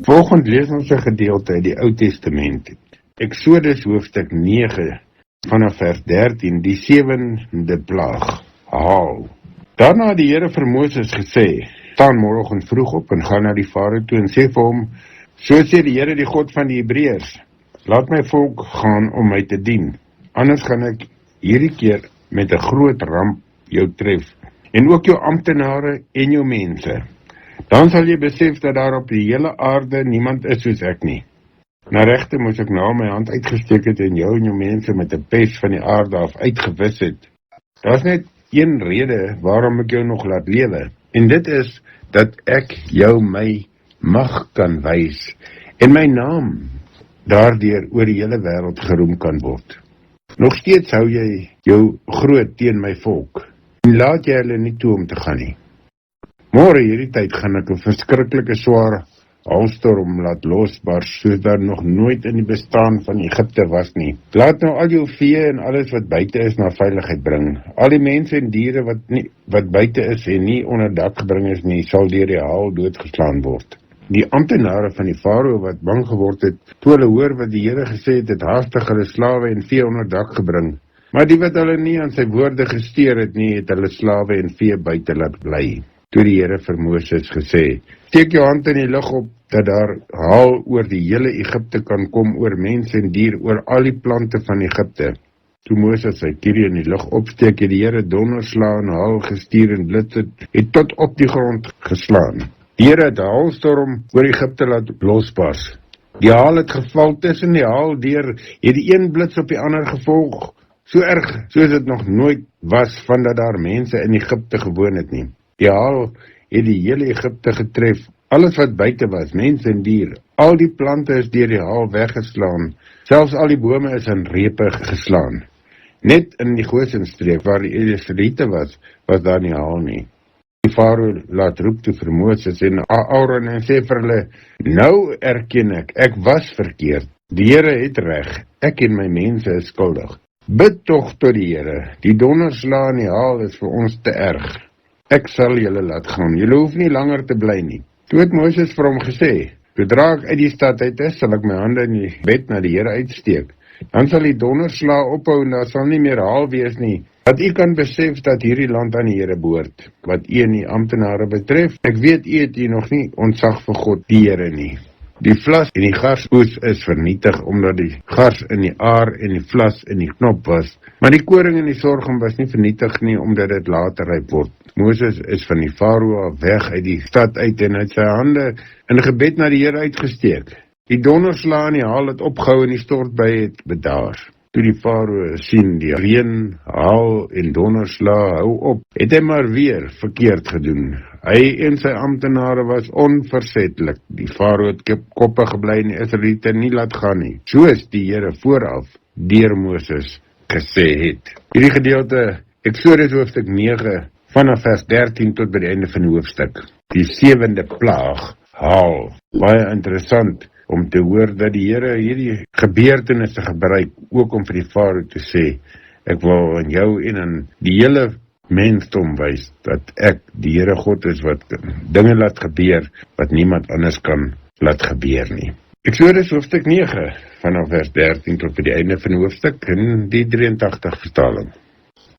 Volgend lees ons 'n gedeelte uit die Ou Testament. Eksodus hoofstuk 9 vanaf vers 13, die 7de plaag, haal. Daarna het die Here vir Moses gesê, staan môreoggend vroeg op en gaan na die Farao toe en sê vir hom, so sê die Here die God van die Hebreërs, laat my volk gaan om my te dien, anders gaan ek hierdie keer met 'n groot ramp jou tref, en ook jou amptenare en jou mense. Dan sal jy besef dat daar op die hele aarde niemand is soos ek nie. Na regte moes ek nou my hand uitgesteek het en jou mense met 'n pes van die aarde af uitgewis het. Daar's net een rede waarom ek jou nog laat lewe, en dit is dat ek jou my mag kan wys en my naam daardeur oor die hele wêreld geroem kan word. Nog steeds hou jy jou groot teen my volk en laat jy hulle nie toe om te gaan nie. Môre hierdie tyd gaan ek 'n verskriklike swaar haalstorm laat losbars, soos daar nog nooit in die bestaan van Egipte was nie. Laat nou al jou vee en alles wat buite is na veiligheid bring. Al die mense en diere wat buite is en nie onder dak gebring is nie, sal deur die haal doodgeslaan word. Die amptenare van die Farao wat bang geword het, toe hulle hoor wat die Here gesê het, het haastig hulle slawe en vee onder dak gebring. Maar die wat hulle nie aan sy woorde gesteer het nie, het hulle slawe en vee buite laat bly. Toe die Here vir Moses gesê, steek jou hand in die lug op, dat daar haal oor die hele Egipte kan kom, oor mense en dier, oor al die plante van Egipte. Toe Moses sy kierie in die lug opsteek, het die Here donderslae en haal gestuur en blitse het tot op die grond geslaan. Die Here het 'n haalstorm oor Egipte laat losbars. Die haal het geval tussen die haal deur, het die een blits op die ander gevolg, so erg soos dit nog nooit was, vandat daar mense in Egipte gewoon het nie. Die haal het die hele Egipte getref, alles wat buite was, mense en dier, al die plante is deur die haal weggeslaan, selfs al die bome is in repe geslaan. Net in die Gosenstreek waar die Israeliete was daar nie haal nie. Die Farao laat roep toe vir Moses en Aaron en sê vir hulle, nou erken ek was verkeerd, die Here het reg, ek en my mense is skuldig. Bid tog tot die Here, die donderslae en die haal is vir ons te erg. Ek sal julle laat gaan, julle hoef nie langer te bly nie. Toe het Moses vir hom gesê, sodra ek uit die stad uit is, sal ek my hande in die bed na die Here uitsteek. Dan sal die donderslae ophou en daar sal nie meer haal wees nie, dat u kan besef dat hierdie land aan die Here behoort. Wat u en die amptenare betref, ek weet u het u nog nie ontzag vir God die Here nie. Die vlas en die garsoes is vernietig, omdat die gars in die aar en die vlas in die knop was. Maar die koring en die sorghum was nie vernietig nie, omdat dit later ryp word. Moses is van die Farao weg uit die stad uit en het sy hande in gebed na die Here uitgesteek. Die donderslae en die haal het opgehou en die stortbui het bedaar. Toe die Farao sien die reën, haal en donderslae hou op, het hy maar weer verkeerd gedoen. Hy en sy amptenare was onversettelik. Die Farao het koppe gebly en die Israeliete nie laat gaan nie, soos die Here vooraf deur Moses gesê het. Hierdie gedeelte, Eksodus hoofstuk 9, vanaf vers 13 tot by die einde van die hoofstuk. Die 7de plaag, haal. Baie interessant om te hoor dat die Here hierdie gebeurtenisse gebruik, ook om vir die Farao te sê, ek wil aan jou en aan die hele mensdom wys, dat ek die Here God is wat dinge laat gebeur, wat niemand anders kan laat gebeur nie. Eksodus hoofstuk 9, vanaf vers 13 tot by die einde van die hoofstuk, in die 83 vertaling.